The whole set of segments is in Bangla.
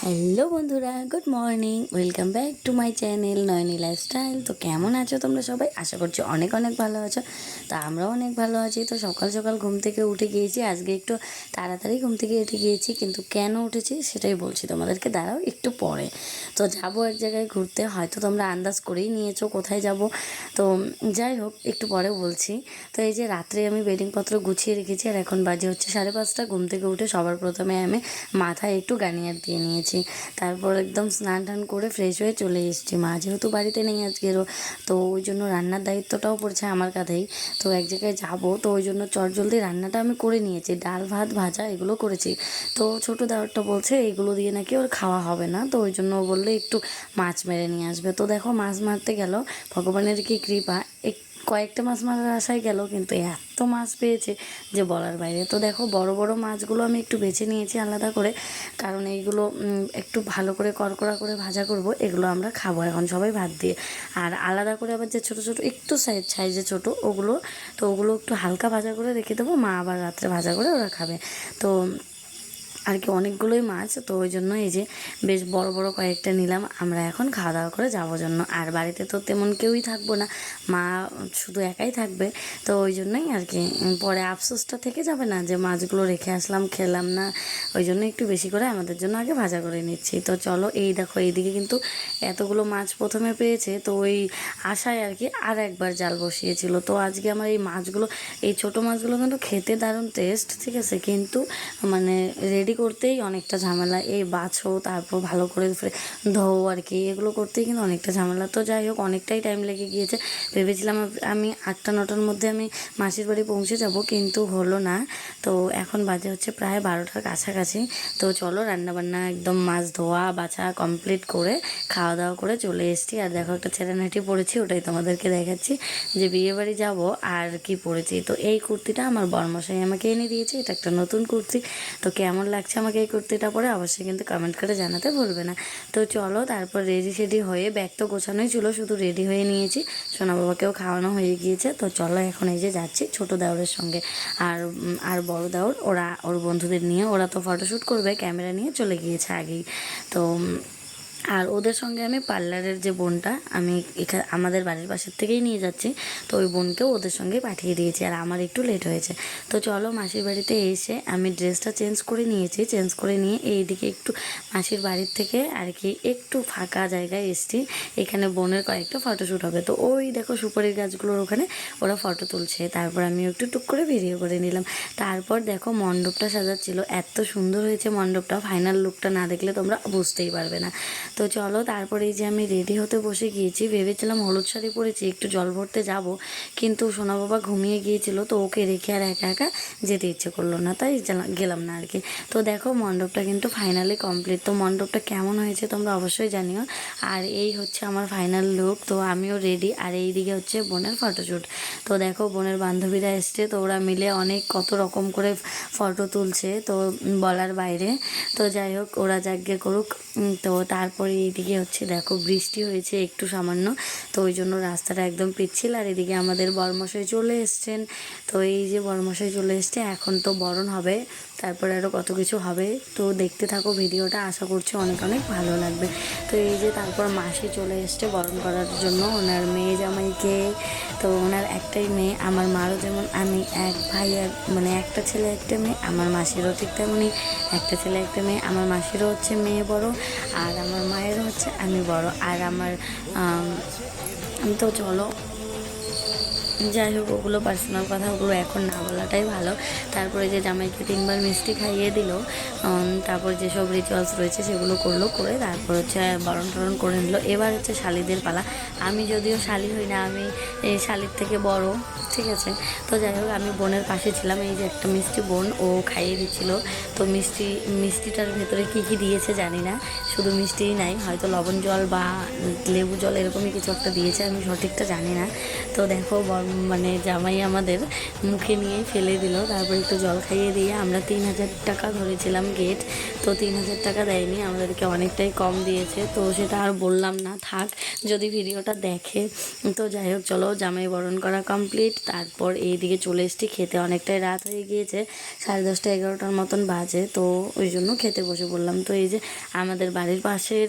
হ্যালো বন্ধুরা, good morning, welcome back to my channel Nayani lifestyle. তো কেমন আছো তোমরা সবাই? আশা করছি অনেক অনেক ভালো আছো। তো আমরাও অনেক ভালো আছি। তো সকাল সকাল ঘুম থেকে উঠে গিয়েছি, আজকে একটু তাড়াতাড়ি ঘুম থেকে উঠে গিয়েছি, কিন্তু কেন উঠেছি সেটাই বলছি তোমাদেরকে, দাঁড়াও একটু পরে। তো যাবো এক জায়গায় ঘুরতে, হয়তো তোমরা আন্দাজ করেই নিয়েছো কোথায় যাব। তো যাই হোক, একটু পরে বলছি। তো এই যে রাত্রে আমি বেডিংপত্র গুছিয়ে রেখেছি, আর এখন বাজে হচ্ছে 5:30। ঘুম থেকে উঠে সবার প্রথমে আমি মাথায় একটু গার্নিয়ার দিয়ে নিয়েছি, তারপর একদম স্নান টান করে ফ্রেশ হয়ে চলে এসেছি। মা যেহেতু বাড়িতে নেই আজকেরও, তো ওই জন্য রান্নার দায়িত্বটাও পড়ছে আমার কাঁধেই। তো এক জায়গায় যাবো, তো ওই জন্য চটজলদি রান্নাটা আমি করে নিয়েছি, ডাল ভাত ভাজা এগুলো করেছি। তো ছোটো দেওয়ারটা বলছে এইগুলো দিয়ে নাকি ওর খাওয়া হবে না, তো ওই জন্য ও বললে একটু মাছ মেরে নিয়ে আসবে। তো দেখো মাছ মারতে গেল, ভগবানের কি কৃপা, কয়েকটা মাছ মারার আশায় গেল, কিন্তু এত মাছ পেয়েছে যে বলার বাইরে। তো দেখো বড় বড় মাছগুলো আমি একটু বেছে নিয়েছি আলাদা করে, কারণ এইগুলো একটু ভালো করে কড়কড়া করে ভাজা করব, এগুলো আমরা খাবো এখন সবাই ভাত দিয়ে। আর আলাদা করে আবার যে ছোটো ছোটো একটু সাইজে ছোটো ওগুলো, তো ওগুলো একটু হালকা ভাজা করে রেখে দেবো, মা আবার রাত্রে ভাজা করে ওরা খাবে। তো আর কি অনেকগুলোই মাছ, তো ওই জন্য এই যে বেশ বড় বড় কয়েকটা নিলাম, আমরা এখন খাওয়া দাওয়া করে যাবো জন্য। আর বাড়িতে তো তেমন কেউই থাকবো না, মা শুধু একাই থাকবে। তো ওই জন্যই আর কি পরে আফসোসটা থেকে যাবে না যে মাছগুলো রেখে আসলাম খেলাম না, ওই জন্য একটু বেশি করে আমাদের জন্য আগে ভাজা করে নিচ্ছি। তো চলো, এই দেখো এইদিকে কিন্তু এতগুলো মাছ প্রথমে পেয়েছে, তো ওই আশায় আর কি আর একবার জাল বসিয়েছিল। তো আজকে আমার এই মাছগুলো, এই ছোটো মাছগুলো কিন্তু খেতে দারুণ টেস্ট, ঠিক আছে, কিন্তু মানে রেডি করতেই অনেকটা ঝামেলা, এই বাছো তারপর ভালো করে ধোও আর কি, এগুলো করতেই কিন্তু অনেকটা ঝামেলা। তো যাই হোক, অনেকটাই টাইম লেগে গিয়েছে। ভেবেছিলাম আমি 8টা-9টার মধ্যে আমি মাসির বাড়ি পৌঁছে যাব, কিন্তু হলো না। তো এখন বাজে হচ্ছে প্রায় 12টার কাছাকাছি। তো চলো রান্নাবান্না একদম মাছ ধোয়া বাছা কমপ্লিট করে খাওয়া দাওয়া করে চলে এসেছি। আর দেখো একটা ছেলেনাটি পরেছি, ওটাই তোমাদেরকে দেখাচ্ছি যে বিয়ে বাড়ি যাবো আর কি পরেছি। তো এই কুর্তিটা আমার বরমশাই আমাকে এনে দিয়েছে, এটা একটা নতুন কুর্তি। তো কেমন লাগছে আমাকে এই কুর্তিটা পরে অবশ্যই কিন্তু কমেন্ট করে জানাতে ভুলবে না। তো চলো, তারপর রেডি হয়ে, ব্যাগ তো গোছানোই ছিল, শুধু রেডি হয়ে নিয়েছি, সোনা বাবাকেও খাওয়ানো হয়ে গিয়েছে। তো চলো এখন এই যে যাচ্ছি ছোটো দেওরের সঙ্গে, আর বড় দেওর ওর বন্ধুদের নিয়ে, ওরা তো ফটোশ্যুট করবে, ক্যামেরা নিয়ে চলে গিয়েছে আগেই। তো আর ওদের সঙ্গে আমি পার্লারের যে বোনটা, আমি এখানে আমাদের বাড়ির পাশের থেকেই নিয়ে যাচ্ছি, তো ওই বোনকেও ওদের সঙ্গে পাঠিয়ে দিয়েছি, আর আমার একটু লেট হয়েছে। তো চলো, মাসির বাড়িতে এসে আমি ড্রেসটা চেঞ্জ করে নিয়েছি, চেঞ্জ করে নিয়ে এইদিকে একটু মাসির বাড়ির থেকে আর কি একটু ফাঁকা জায়গায় এসছি, এখানে বোনের কয়েকটা ফটোশ্যুট হবে। তো ওই দেখো সুপারির গাছগুলোর ওখানে ওরা ফটো তুলছে, তারপর আমি একটু টুক করে ভিডিও করে নিলাম। তারপর দেখো মণ্ডপটা সাজাচ্ছিল, এত সুন্দর হয়েছে মণ্ডপটা, ফাইনাল লুকটা না দেখলে তোমরা বুঝতেই পারবে না। তো চলো, তারপরে এই যে আমি রেডি হতে বসে গিয়েছি, ভেবেছিলাম হলুদ শাড়ি পরেছি একটু জল ভরতে যাব, কিন্তু সোনা বাবা ঘুমিয়ে গিয়েছিল, তো ওকে রেখে আর একা একা যেতে ইচ্ছে করলো না, তাই গেলাম না আর কি। তো দেখো মণ্ডপটা কিন্তু ফাইনালি কমপ্লিট। তো মণ্ডপটা কেমন হয়েছে তোমরা অবশ্যই জানিও। আর এই হচ্ছে আমার ফাইনাল লুক, তো আমিও রেডি, আর এই দিকে হচ্ছে বোনের ফটোশ্যুট। তো দেখো বোনের বান্ধবীরা এসছে, তো ওরা মিলে অনেক কত রকম করে ফটো তুলছে, তো বলার বাইরে। তো যাই হোক, ওরা যাজ্ঞে করুক। তো তারপরে এইদিকে হচ্ছে দেখো বৃষ্টি হয়েছে একটু সামান্য, তো ওই জন্য রাস্তাটা একদম পিচ্ছিল। আর এদিকে আমাদের বরমশাই চলে এসছেন, তো এই যে বরমশাই চলে এসছে, এখন তো বরণ হবে, তারপরে আরও কত কিছু হবে। তো দেখতে থাকো ভিডিওটা, আশা করছি অনেক অনেক ভালো লাগবে। তো এই যে তারপর মাসি চলে এসছে বরণ করার জন্য ওনার মেয়ে জামাইকে। তো ওনার একটাই মেয়ে, আমার মারও যেমন আমি এক ভাই মানে একটা ছেলে একটা মেয়ে, আমার মাসিরও ঠিক তেমনই একটা ছেলে একটা মেয়ে। আমার মাসিরও হচ্ছে মেয়ে বড়, আর আমার মায়েরও হচ্ছে আমি বড়, আর আমার তো চলো, যাই হোক ওগুলো পার্সোনাল কথা, ওগুলো এখন না বলাটাই ভালো। তারপরে যে জামাইকে 3বার মিষ্টি খাইয়ে দিল, তারপর যেসব রিচুয়ালস রয়েছে সেগুলো করলো, করে তারপর হচ্ছে বরণ টরণ করে নিল। এবার হচ্ছে শালিদের পালা। আমি যদিও শালি হই না, আমি এই শালির থেকে বড়, ঠিক আছে। তো যাই হোক, আমি বোনের পাশে ছিলাম, এই যে একটা মিষ্টি বোন ও খাইয়ে দিচ্ছিল। তো মিষ্টিটার ভেতরে কী কী দিয়েছে জানি না, শুধু মিষ্টিই নাই, হয়তো লবণ জল বা লেবু জল এরকমই কিছু একটা দিয়েছে, আমি সঠিকটা জানি না। তো দেখো মানে জামাই আমাদের মুখে নিয়ে ফেলে দিল। তারপর একটু জল খাইয়ে দিয়ে আমরা 3,000 টাকা ধরেছিলাম গেট, তো 3,000 টাকা দেয়নি, আমাদেরকে অনেকটাই কম দিয়েছে। তো সেটা আর বললাম না, থাক যদি ভিডিওটা দেখে। তো যাই হোক, চলো জামাই বরণ করা কমপ্লিট। তারপর এইদিকে চলে এসেছি খেতে, অনেকটাই রাত হয়ে গিয়েছে, 10:30 11টার মতন বাজে। তো ওই জন্য খেতে বসে পড়লাম। তো এই যে আমাদের বাড়ির পাশের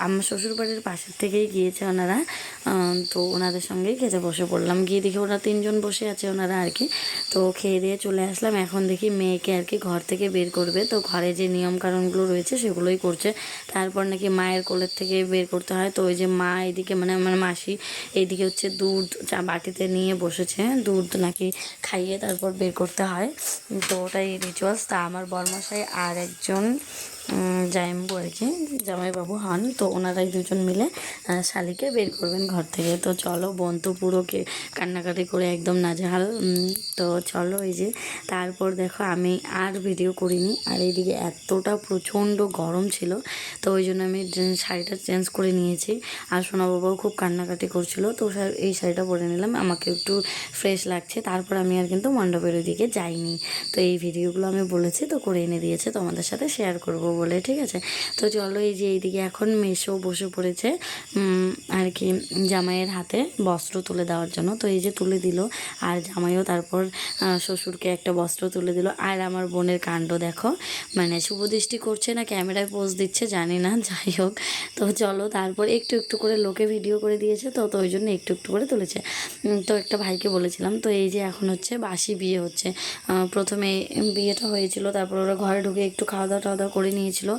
আমার শ্বশুর বাড়ির পাশের থেকেই গিয়েছে ওনারা, তো ওনাদের সঙ্গেই খেতে বসে পড়লাম। গিয়ে দেখি ওরা 3জন বসে আছে ওনারা আর কি। তো খেয়ে দিয়ে চলে আসলাম। এখন দেখি মেয়েকে আর কি ঘর থেকে বের করবে, তো ঘরে যে নিয়মকানুনগুলো রয়েছে সেগুলোই করছে। তারপর নাকি মায়ের কোলের থেকে বের করতে হয়। তো ওই যে মা এদিকে মানে আমার মাসি এইদিকে হচ্ছে দুধ বাটিতে নিয়ে বসেছে, দুধ নাকি খাইয়ে তারপর বের করতে হয়। তো ওটাই রিচুয়ালস। তা আমার বরমশাই আর একজন জামাইবাবু আর কি, জামাইবাবু হন, তো ওনারাই দুজন মিলে শালিকে বের করবেন ঘর থেকে। তো চলো, বোন তো পুরো কান্নাকাটি করে একদম নাজেহাল। তো চলো এই যে, তারপর দেখো আমি আর ভিডিও করিনি। আর এইদিকে এতটা প্রচণ্ড গরম ছিল, তো ওই জন্য আমি শাড়িটা চেঞ্জ করে নিয়েছি। আর সোনা বাবাও খুব কান্নাকাটি করছিল, তো এই শাড়িটা পরে নিলাম, আমাকে একটু ফ্রেশ লাগছে। তারপর আমি আর কিন্তু মণ্ডপের ওইদিকে যাইনি। তো এই ভিডিওগুলো আমি বলেছি তো করে এনে দিয়েছে তোমাদের সাথে শেয়ার করব বলে, ঠিক আছে। তো চলো এই যে এইদিকে এখন মেসো বসে পড়েছে আর কি জামাইয়ের হাতে বস্ত্র তুলে দেওয়ার জন্য। তো এই যে তুলে দিল, আর জামাইও তারপর শ্বশুরকে একটা বস্ত্র তুলে দিল। আর আমার বোনের কাণ্ড দেখো, মানে শুভদৃষ্টি করছে না ক্যামেরায় পোজ দিচ্ছে জানি না, যাই হোক। তো চলো, তারপর একটু একটু করে লোকে ভিডিও করে দিয়েছে, তো ওই জন্য একটু একটু করে তুলেছে। তো একটা ভাইকে বলেছিলাম। তো এই যে এখন হচ্ছে বাসি বিয়ে হচ্ছে। প্রথমে বিয়েটা হয়েছিল, তারপর ওরা ঘরে ঢুকে একটু খাওয়া দাওয়া করে নিয়েছিল,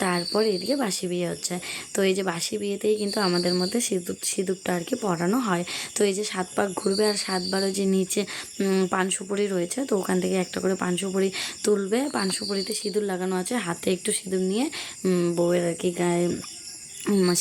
তারপর এদিকে বাসি বিয়ে হচ্ছে। তো এই যে বাসি বিয়েতেই কিন্তু আমাদের মধ্যে সিঁদুরটা আর কি পরানো হয়। তো এই যে 7 পাক ঘুরবে, আর 7বার ওই যে নিচে পান সুপুরি রয়েছে, তো ওখান থেকে একটা করে পান সুপুরি তুলবে। পান সুপুরিতে সিঁদুর লাগানো আছে, হাতে একটু সিঁদুর নিয়ে বউয়ের আর কি গায়ে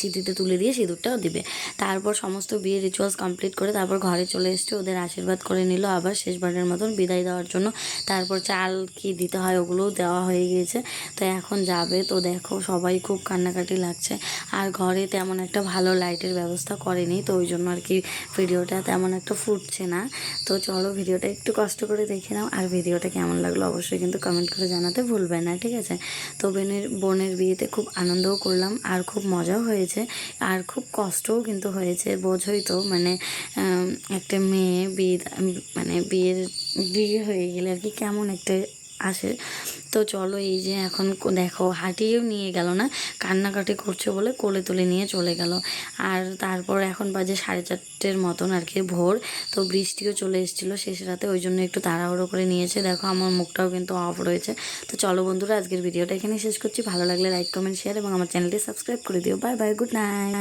সিঁথিতে তুলে দিয়ে সিঁদুরটাও দিবে। তারপর সমস্ত বিয়ের রিচুয়ালস কমপ্লিট করে তারপর ঘরে চলে এসছে, ওদের আশীর্বাদ করে নিল আবার শেষবারের মতন বিদায় দেওয়ার জন্য। তারপর চাল কি দিতে হয় ওগুলোও দেওয়া হয়ে গিয়েছে, তো এখন যাবে। তো দেখো সবাই খুব কান্নাকাটি লাগছে। আর ঘরে তেমন একটা ভালো লাইটের ব্যবস্থা করেনি, তো ওই জন্য আর কি ভিডিওটা তেমন একটা ফুটছে না। তো চলো ভিডিওটা একটু কষ্ট করে দেখে নাও, আর ভিডিওটা কেমন লাগলো অবশ্যই কিন্তু কমেন্ট করে জানাতে ভুলবে না, ঠিক আছে। তো বোনের বিয়েতে খুব আনন্দও করলাম, আর খুব মজাও হয়েছে, আর খুব কষ্টও কিন্তু হয়েছে, বোঝোই তো। মানে একটা মেয়ে বিয়ে হয়ে গেলে আর কি কেমন একটা আসে। তো চলো এই যে এখন দেখো হাঁটিয়েও নিয়ে গেল না, কান্নাকাটি করছে বলে কোলে তুলে নিয়ে চলে গেল। আর তারপর এখন বাজে 4:30 মতন আর কি ভোর। তো বৃষ্টিও চলে এসেছিলো শেষ রাতে, ওই জন্য একটু তাড়াহুড়ো করে নিয়েছে। দেখো আমার মুখটাও কিন্তু অফ রয়েছে। তো চলো বন্ধুরা, আজকের ভিডিওটা এখানে শেষ করছি। ভালো লাগলে লাইক কমেন্ট শেয়ার এবং আমার চ্যানেলটি সাবস্ক্রাইব করে দিও। Bye bye, good night.